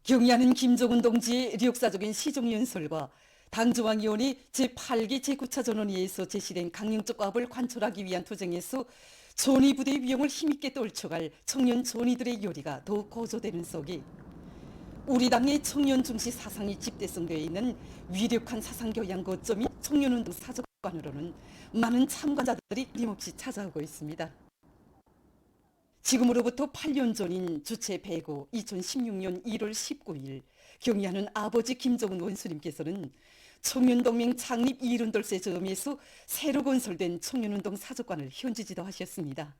경의하는 김정은 동지의 역사적인 시종연설과 당중앙 위원회 제8기 제9차 전원회의에서 제시된 강령적 과업을 관철하기 위한 투쟁에서 전위 부대의 위용을 힘있게 떨쳐갈 청년 전위들의 요리가 더욱 고조되는 속에 우리 당의 청년 중시 사상이 집대성되어 있는 위력한 사상교양 거점인 청년운동 사적관으로는 많은 참관자들이 끊임없이 찾아오고 있습니다. 지금으로부터 8년 전인 주체 배고 2016년 1월 19일 경의하는 아버지 김정은 원수님께서는 청년동맹 창립 70돌세 즈음에서 새로 건설된 청년운동 사적관을 현지 지도하셨습니다.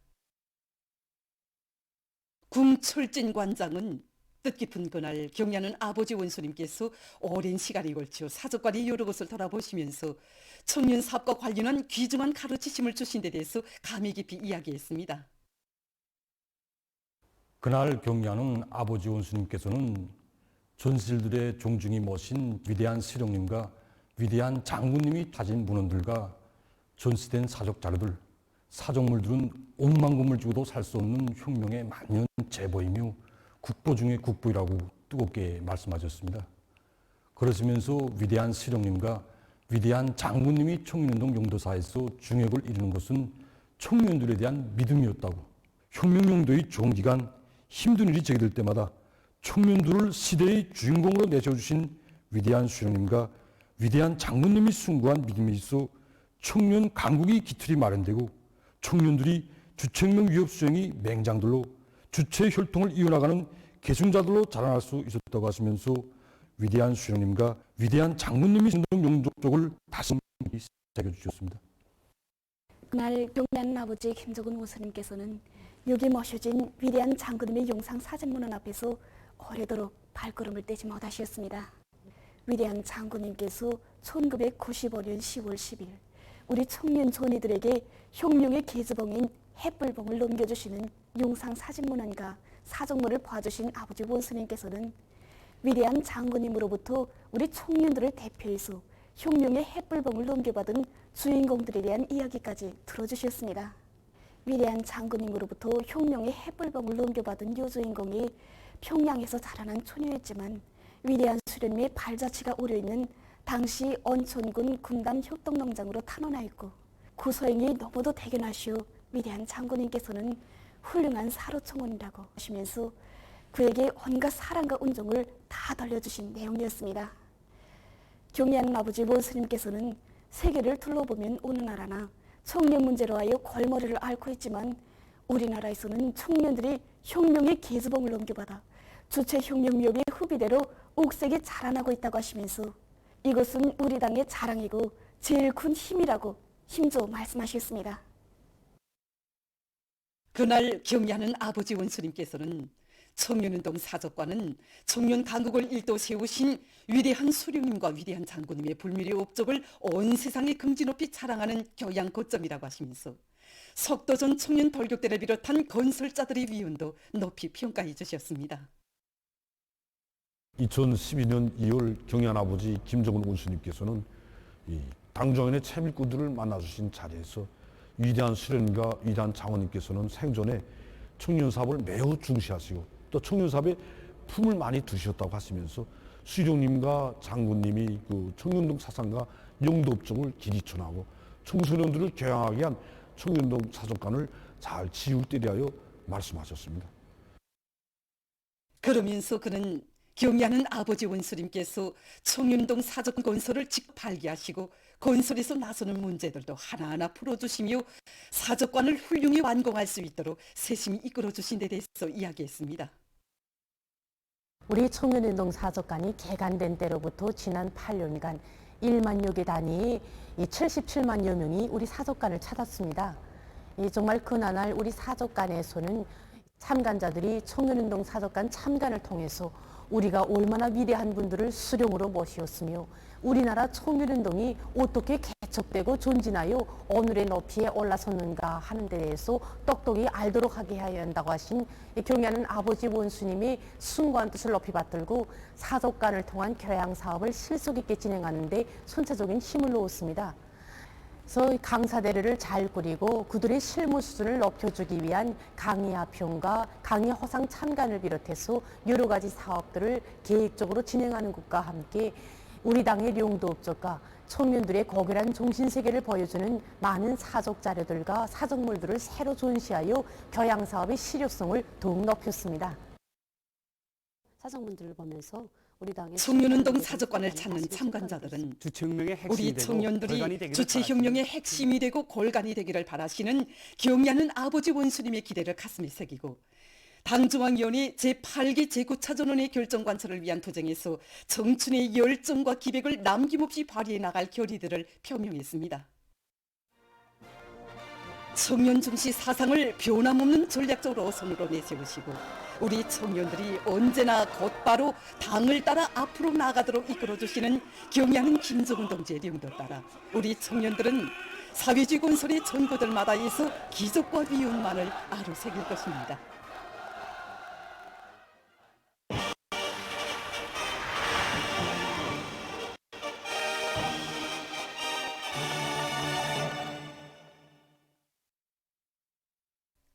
궁철진 관장은 뜻깊은 그날 경의하는 아버지 원수님께서 오랜 시간에 걸쳐 사적관의 여러 곳을 돌아보시면서 청년 사업과 관련한 귀중한 가르치심을 주신 데 대해서 감회 깊이 이야기했습니다. 그날 경의하는 아버지 원수님께서는 전실들의 종중이 모신 위대한 시령님과 위대한 장군님이 다진 문헌들과 전시된 사적 자료들, 사적물들은 억만금을 주고도 살 수 없는 혁명의 만년 제보이며 국보 중의 국보이라고 뜨겁게 말씀하셨습니다. 그러시면서 위대한 시령님과 위대한 장군님이 청년운동 용도사에서 중역을 이루는 것은 청년들에 대한 믿음이었다고, 혁명용도의 종기간 힘든 일이 제기될 때마다 청년들을 시대의 주인공으로 내세워주신 위대한 수령님과 위대한 장군님이 숭고한 믿음에 있어 청년 강국의 기틀이 마련되고 청년들이 주체혁명 위협 수행의 맹장들로 주체 혈통을 이어나가는 계승자들로 자라날 수 있었다고 하시면서 위대한 수령님과 위대한 장군님이 운동 용도적을 다시 새겨주셨습니다. 그날 경의하는 아버지 김정은 원수님께서는 여기 모셔진 위대한 장군님의 용상 사진문헌 앞에서 오래도록 발걸음을 떼지 못하셨습니다. 위대한 장군님께서 1995년 10월 10일 우리 청년 전이들에게 혁명의 계주봉인 햇불봉을 넘겨주시는 용상 사진문헌과 사적물을 봐주신 아버지 원수님께서는 위대한 장군님으로부터 우리 청년들을 대표해서 혁명의 햇불봉을 넘겨받은 주인공들에 대한 이야기까지 들어주셨습니다. 위대한 장군님으로부터 혁명의 햇불봉을 넘겨받은 여주인공이 평양에서 자라난 처녀였지만 위대한 수령님의 발자취가 오려있는 당시 언천군 군담 협동농장으로 탄원하였고 그 소행이 너무도 대견하시오 위대한 장군님께서는 훌륭한 사로청원이라고 하시면서 그에게 온갖 사랑과 운종을 다 돌려주신 내용이었습니다. 경의하는 아버지 원수님께서는 세계를 둘러보면 어느 나라나 청년 문제로 하여 골머리를 앓고 있지만 우리나라에서는 청년들이 혁명의 계주봉을 넘겨받아 주체혁명위협의 후비대로 옥색에 자라나고 있다고 하시면서 이것은 우리 당의 자랑이고 제일 큰 힘이라고 힘줘 말씀하셨습니다. 그날 경의하는 아버지 원수님께서는 청년운동 사적관은 청년 강국을 일도 세우신 위대한 수령님과 위대한 장군님의 불미의 업적을 온 세상에 금지 높이 자랑하는 교양 거점이라고 하시면서 석도전 청년 돌격대를 비롯한 건설자들의 위운도 높이 평가해 주셨습니다. 2012년 2월 경의한 아버지 김정은 원수님께서는 당정인의 채밀꾼들을 만나주신 자리에서 위대한 수령님과 위대한 장군님께서는 생전에 청년 사업을 매우 중시하시고 또 청년 사업에 품을 많이 두셨다고 하시면서 수령님과 장군님이 그 청년운동 사상과 용도 업종을 기리천하고 청소년들을 교양하게 한 청년운동 사적관을 잘 지울때려 하여 말씀하셨습니다. 그러면서 그는 경의하는 아버지 원수님께서 청년운동 사적관 건설을 직접 발기하시고 건설에서 나서는 문제들도 하나하나 풀어주시며 사적관을 훌륭히 완공할 수 있도록 세심히 이끌어주신 데 대해서 이야기했습니다. 우리 청년운동 사적관이 개관된 때로부터 지난 8년간 1만여 개 단위의 77만여 명이 우리 사적관을 찾았습니다. 정말 그날 우리 사적관에서는 참관자들이 청년운동 사적관 참관을 통해서 우리가 얼마나 위대한 분들을 수령으로 모시었으며 우리나라 청년운동이 어떻게 개척되고 존진하여 오늘의 높이에 올라섰는가 하는 데 대해서 똑똑히 알도록 하게 해야 한다고 하신 경의하는 아버지 원수님이 숭고한 뜻을 높이 받들고 사적관을 통한 교양 사업을 실속 있게 진행하는 데 선체적인 힘을 놓았습니다. 그래서 강사대를 잘 꾸리고 그들의 실무 수준을 높여주기 위한 강의 합평과 강의 허상 참관을 비롯해서 여러 가지 사업들을 계획적으로 진행하는 것과 함께 우리 당의 룡도업적과 청년들의 고결한 정신세계를 보여주는 많은 사적 자료들과 사적물들을 새로 전시하여 교양사업의 실효성을 더욱 높였습니다. 사적문들을 보면서 우리 당의 청년운동 사적관을 찾는 참관자들은 주체혁명의 핵심이 우리 되고 청년들이 골간이 되기를 주체혁명의 바라시는 핵심이 되고 골간이 되기를 바라시는 경의하는 아버지 원수님의 기대를 가슴에 새기고 당중앙위원회 제8기 제9차전원의 결정관철을 위한 투쟁에서 청춘의 열정과 기백을 남김없이 발휘해 나갈 결의들을 표명했습니다. 청년 중시 사상을 변함없는 전략적으로 선으로 내세우시고 우리 청년들이 언제나 곧바로 당을 따라 앞으로 나가도록 이끌어주시는 경의하는 김정은 동지의 령도 따라 우리 청년들은 사회주의 건설의 전구들마다에서 기적과 위용만을 아로새길 것입니다.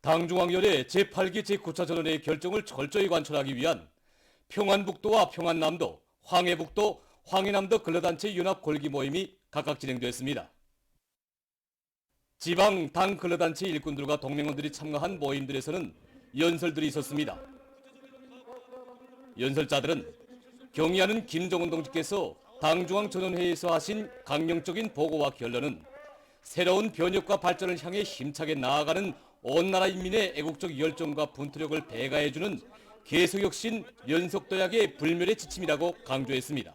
당중앙위원회 제8기 제9차 전원의 결정을 철저히 관철하기 위한 평안북도와 평안남도, 황해북도, 황해남도 근로단체 연합 골기 모임이 각각 진행되었습니다. 지방 당 근로단체 일꾼들과 동맹원들이 참가한 모임들에서는 연설들이 있었습니다. 연설자들은 경의하는 김정은 동지께서 당중앙전원회의에서 하신 강령적인 보고와 결론은 새로운 변혁과 발전을 향해 힘차게 나아가는 온 나라 인민의 애국적 열정과 분투력을 배가해주는 계속혁신 연속도약의 불멸의 지침이라고 강조했습니다.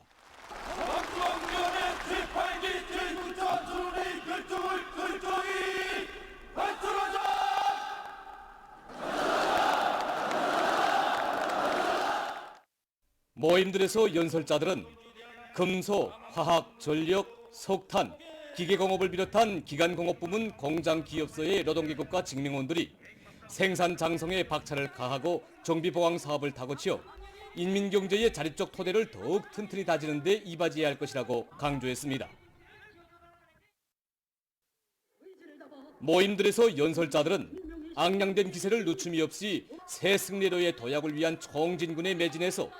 모임들에서 연설자들은 금속, 화학, 전력, 석탄, 기계공업을 비롯한 기간공업 부문 공장 기업소의 노동계급과 직능원들이 생산 장성에 박차를 가하고 정비보강 사업을 다고치어 인민경제의 자립적 토대를 더욱 튼튼히 다지는 데 이바지해야 할 것이라고 강조했습니다. 모임들에서 연설자들은 앙양된 기세를 늦춤이 없이 새 승리로의 도약을 위한 총진군에 매진해서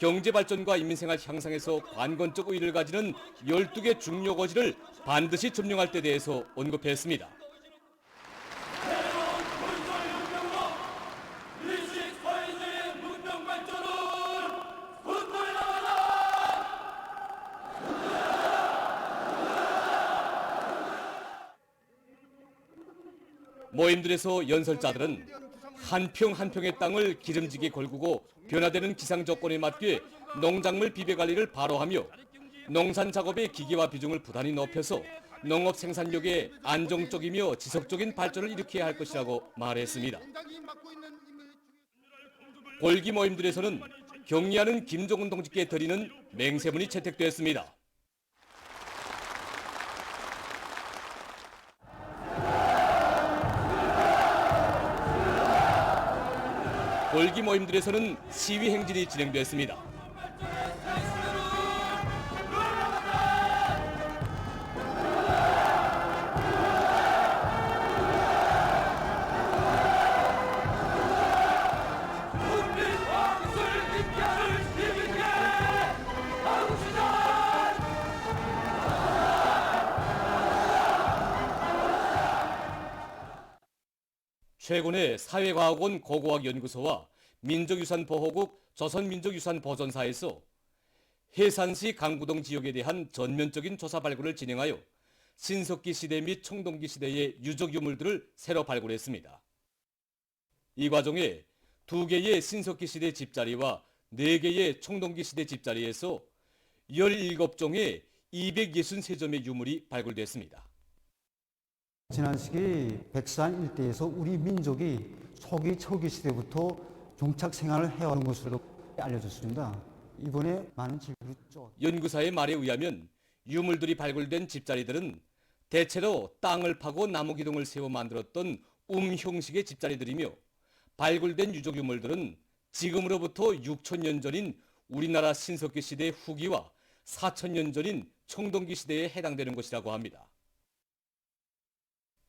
경제발전과 인민생활 향상에서 관건적 의의를 가지는 12개 중요 고지를 반드시 점령할 때 대해서 언급했습니다. 모임들에서 연설자들은 한 평 한 평의 땅을 기름지게 걸구고 변화되는 기상 조건에 맞게 농작물 비배 관리를 바로 하며 농산 작업의 기계화 비중을 부단히 높여서 농업 생산력의 안정적이며 지속적인 발전을 일으켜야 할 것이라고 말했습니다. 골기 모임들에서는 경의하는 김정은 동지께 드리는 맹세문이 채택됐습니다. 골기 모임들에서는 시위 행진이 진행됐습니다. 최근에 사회과학원 고고학연구소와 민족유산보호국 조선민족유산보존사에서 해산시 강부동 지역에 대한 전면적인 조사 발굴을 진행하여 신석기 시대 및 청동기 시대의 유적 유물들을 새로 발굴했습니다. 이 과정에 2개의 신석기 시대 집자리와 4개의 청동기 시대 집자리에서 17종의 263점의 유물이 발굴됐습니다. 지난 시기 백산 일대에서 우리 민족이 초기 철기 시대부터 종착 생활을 해오는 것으로 알려졌습니다. 이번에 많은 질문이 있죠. 연구사의 말에 의하면 유물들이 발굴된 집자리들은 대체로 땅을 파고 나무 기둥을 세워 만들었던 형식의 집자리들이며 발굴된 유적 유물들은 지금으로부터 6,000년 전인 우리나라 신석기 시대 후기와 4,000년 전인 청동기 시대에 해당되는 것이라고 합니다.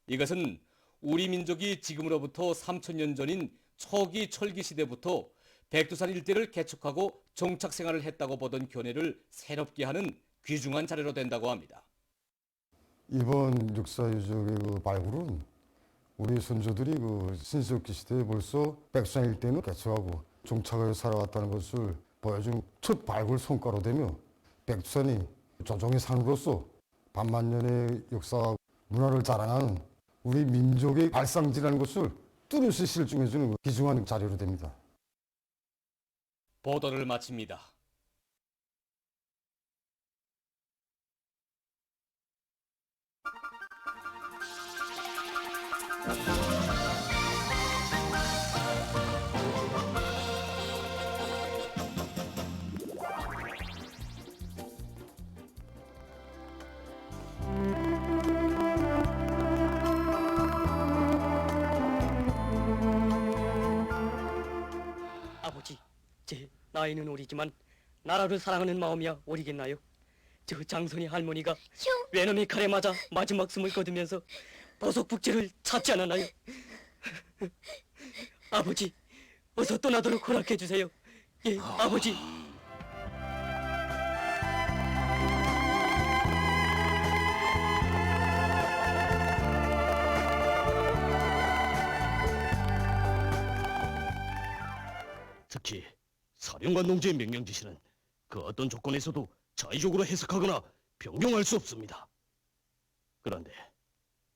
이것은 우리 민족이 지금으로부터 3,000년 전인 초기 철기 시대부터 백두산 일대를 개척하고 정착 생활을 했다고 보던 견해를 새롭게 하는 귀중한 자료로 된다고 합니다. 이번 역사유적의 그 발굴은 우리 선조들이 그 신석기 시대에 벌써 백두산 일대는 개척하고 정착하여 살아왔다는 것을 보여준 첫 발굴 성과로 되며 백두산이 조정의 산으로서 반만년의 역사와 문화를 자랑하는 우리 민족의 발상지라는 것을 뚜렷이 실증해주는 귀중한 자료로 됩니다. 보도를 마칩니다. 아버지, 제 나이는 어리지만 나라를 사랑하는 마음이야 어리겠나요? 저 장손이 할머니가 외놈의 칼에 맞아 마지막 숨을 거두면서 보석북제를 찾지 않았나요? 아버지, 어서 떠나도록 허락해 주세요. 예, 아버지. 특히 사령관 동지의 명령 지시는 그 어떤 조건에서도 자의적으로 해석하거나 변경할 수 없습니다. 그런데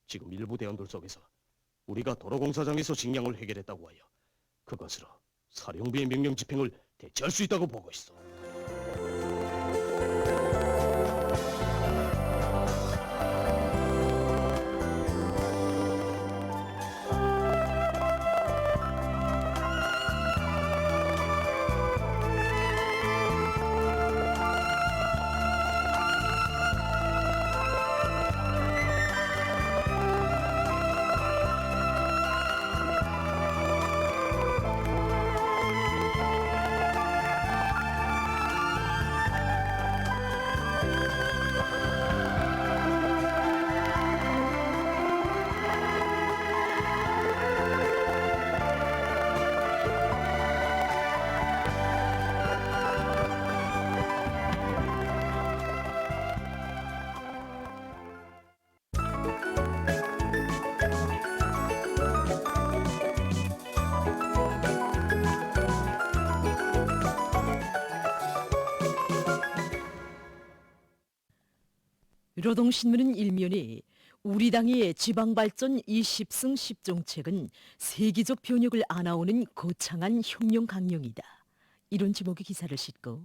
지금 일부 대원들 속에서 우리가 도로공사장에서 직량을 해결했다고 하여 그것으로 사령부의 명령 집행을 대체할 수 있다고 보고 있어. 노동신문은 일면에 우리 당의 지방발전 20승 10정책은 세계적 변혁을 안아오는 거창한 혁명 강령이다. 이런 제목의 기사를 싣고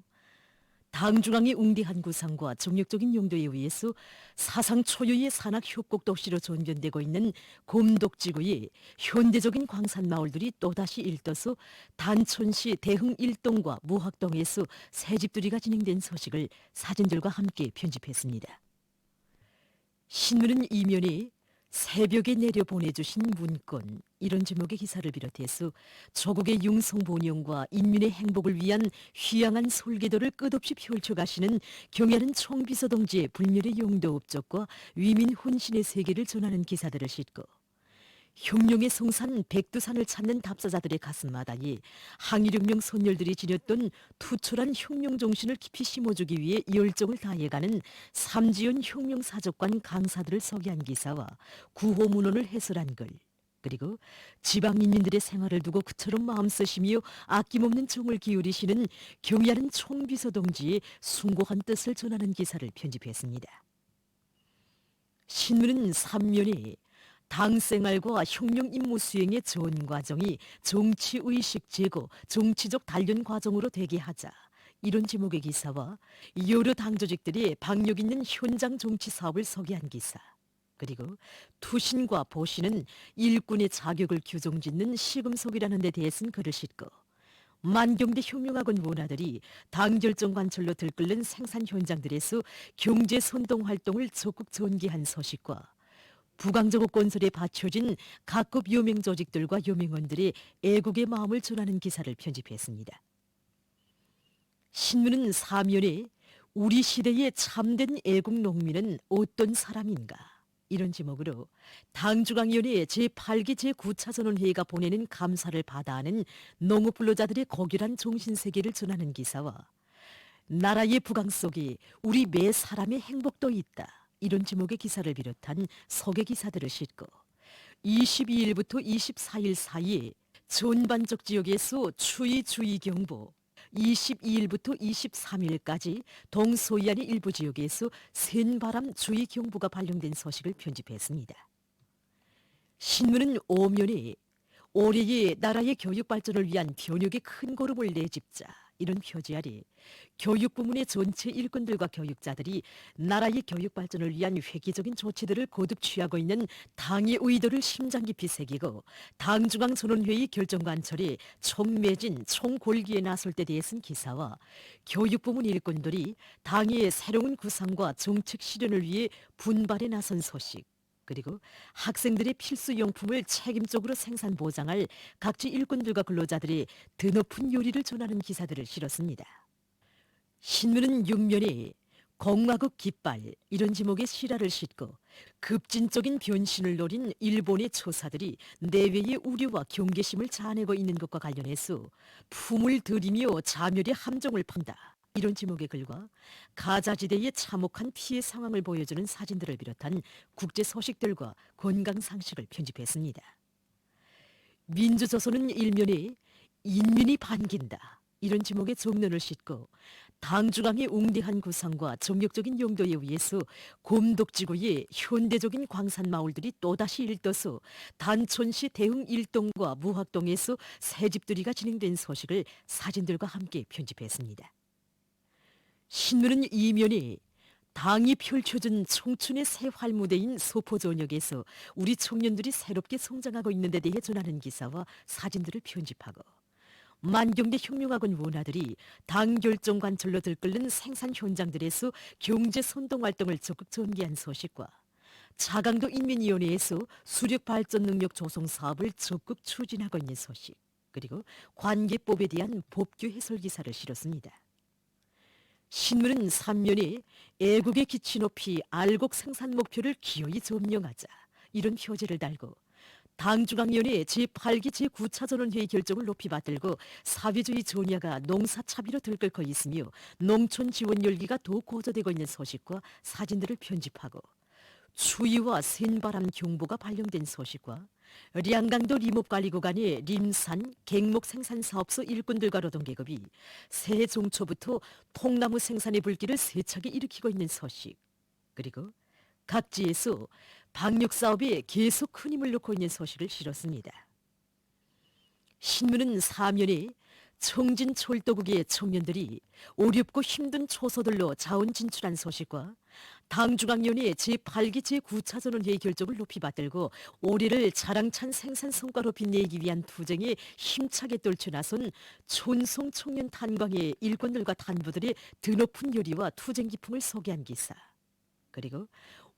당 중앙의 웅대한 구상과 정력적인 용도에 의해서 사상 초유의 산악 협곡 도시로 전변되고 있는 곰독지구의 현대적인 광산 마을들이 또다시 일떠서 단천시 대흥 1동과 무학동에서 새집들이가 진행된 소식을 사진들과 함께 편집했습니다. 신문은 이면에 새벽에 내려 보내주신 문건 이런 제목의 기사를 비롯해서 조국의 융성본영과 인민의 행복을 위한 휘양한 솔개도를 끝없이 펼쳐가시는 경야는 총비서동지의 불멸의 용도 업적과 위민 혼신의 세계를 전하는 기사들을 싣고 혁명의 성산 백두산을 찾는 답사자들의 가슴마다에 항일혁명 선열들이 지녔던 투철한 혁명 정신을 깊이 심어주기 위해 열정을 다해가는 삼지연 혁명사적관 강사들을 소개한 기사와 구호문헌을 해설한 글, 그리고 지방인민들의 생활을 두고 그처럼 마음 쓰시며 아낌없는 정을 기울이시는 경야는 총비서동지의 숭고한 뜻을 전하는 기사를 편집했습니다. 신문은 3면에 당 생활과 혁명 임무 수행의 전 과정이 정치의식 제고, 정치적 단련 과정으로 되게 하자. 이런 제목의 기사와 여러 당 조직들이 박력 있는 현장 정치 사업을 소개한 기사. 그리고 투신과 보신은 일꾼의 자격을 규정짓는 시금석이라는 데 대해서는 글을 싣고 만경대 혁명학원 원아들이 당 결정 관철로 들끓는 생산 현장들에서 경제 선동 활동을 적극 전개한 소식과 부강정업 건설에 받쳐진 각급 여명 조직들과 여명원들의 애국의 마음을 전하는 기사를 편집했습니다. 신문은 사면에 우리 시대의 참된 애국 농민은 어떤 사람인가? 이런 제목으로 당중앙위원회 제8기 제9차전원회의가 보내는 감사를 받아하는 농업 근로자들의 고결한 정신세계를 전하는 기사와 나라의 부강 속에 우리 매 사람의 행복도 있다. 이런 제목의 기사를 비롯한 소개 기사들을 싣고 22일부터 24일 사이에 전반적 지역에서 추위 주의 경보, 22일부터 23일까지 동서해안의 일부 지역에서 센바람 주의 경보가 발령된 소식을 편집했습니다. 신문은 오면에 올해의 나라의 교육 발전을 위한 변혁의 큰 걸음을 내짚자 이런 표지 아래 교육 부문의 전체 일꾼들과 교육자들이 나라의 교육 발전을 위한 획기적인 조치들을 거듭 취하고 있는 당의 의도를 심장 깊이 새기고 당중앙전원회의 결정관철에 총매진 총골기에 나설 때 대해 쓴 기사와 교육 부문 일꾼들이 당의 새로운 구상과 정책 실현을 위해 분발에 나선 소식, 그리고 학생들의 필수 용품을 책임적으로 생산 보장할 각지 일꾼들과 근로자들의 드높은 요리를 전하는 기사들을 실었습니다. 신문은 6면에 공화국 깃발 이런 제목의 실화를 싣고 급진적인 변신을 노린 일본의 초사들이 내외의 우려와 경계심을 자아내고 있는 것과 관련해서 품을 들이며 자멸의 함정을 판다. 이런 제목의 글과 가자지대의 참혹한 피해 상황을 보여주는 사진들을 비롯한 국제 소식들과 건강 상식을 편집했습니다. 민주조선은 일면에 인민이 반긴다. 이런 제목의 정론을 싣고 당중앙의 웅대한 구상과 정력적인 용도에 의해서 곰독지구의 현대적인 광산 마을들이 또다시 일떠서 단촌시 대흥 1동과 무학동에서 새집들이가 진행된 소식을 사진들과 함께 편집했습니다. 신문은 이면에 당이 펼쳐준 청춘의 새 활무대인 소포전역에서 우리 청년들이 새롭게 성장하고 있는 데 대해 전하는 기사와 사진들을 편집하고 만경대 혁명학원 원아들이 당 결정 관철로 들끓는 생산 현장들에서 경제 선동 활동을 적극 전개한 소식과 자강도 인민위원회에서 수력 발전 능력 조성 사업을 적극 추진하고 있는 소식, 그리고 관계법에 대한 법규 해설 기사를 실었습니다. 신문은 3면에 애국의 기치 높이 알곡 생산 목표를 기어이 점령하자 이런 표제를 달고 당중앙위원회 제8기 제9차전원회의 결정을 높이 받들고 사회주의 전야가 농사차비로 들끓고 있으며 농촌 지원 열기가 더욱 고조되고 있는 소식과 사진들을 편집하고 추위와 센바람 경보가 발령된 소식과 량강도 림업관리구간의 림산 갱목 생산사업소 일꾼들과 노동계급이 새해 종초부터 통나무 생산의 불길을 세차게 일으키고 있는 소식, 그리고 각지에서 방역사업에 계속 큰 힘을 놓고 있는 소식을 실었습니다. 신문은 4면에 청진 철도국의 청년들이 어렵고 힘든 초소들로 자원 진출한 소식과 당중앙위원회 제8기 제9차전원회의 결정을 높이 받들고 올해를 자랑찬 생산 성과로 빛내기 위한 투쟁에 힘차게 떨쳐나선 촌송 청년 탄광의 일꾼들과 단부들의 드높은 요리와 투쟁 기풍을 소개한 기사, 그리고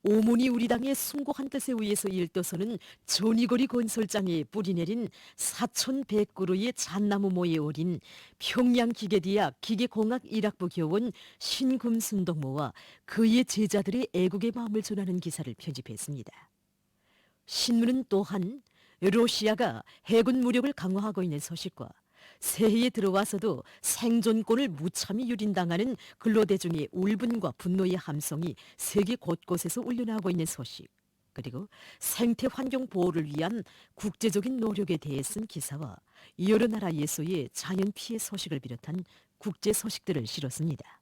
오문이 우리 당의 숭고한 뜻에 의해서 일떠서는 전이거리 건설장에 뿌리내린 4,100그루의 잣나무 모에 어린 평양기계대학 기계공학 1학부 교원 신금순동무와 그의 제자들의 애국의 마음을 전하는 기사를 편집했습니다. 신문은 또한 러시아가 해군 무력을 강화하고 있는 소식과 새해에 들어와서도 생존권을 무참히 유린당하는 근로대중의 울분과 분노의 함성이 세계 곳곳에서 울려나오고 있는 소식, 그리고 생태 환경 보호를 위한 국제적인 노력에 대해 쓴 기사와 여러 나라에서의 자연 피해 소식을 비롯한 국제 소식들을 실었습니다.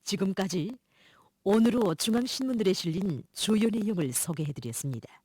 지금까지 오늘로 중앙신문들에 실린 주요 내용을 소개해드렸습니다.